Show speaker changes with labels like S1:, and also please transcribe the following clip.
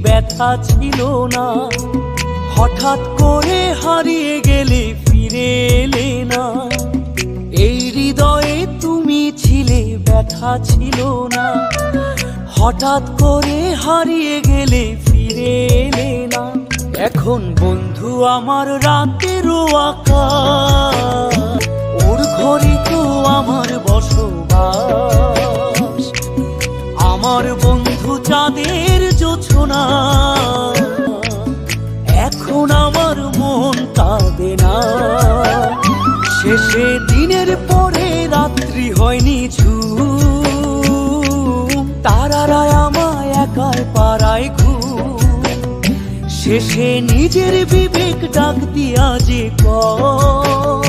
S1: ব্যথা ছিল না। হঠাৎ করে হারিয়ে গেলে ফিরে এলে না। এই হৃদয়ে তুমি ছিলে ব্যথা ছিল না। হঠাৎ করে হারিয়ে গেলে ফিরে এলে না। এখন বন্ধু আমার রাতেরও আকাশ, ওর ঘরে তো আমার বসবাস। আমার বন্ধু চাঁদের জোছনা, এখন আমার মন কাঁদে না। শেষে দিনের পরে রাত্রি হয়নি ঝুম, তারারা আমায় একাই পাড়ায় ঘুম। শেষে নিজের বিবেক ডাক দিয়া যে কয়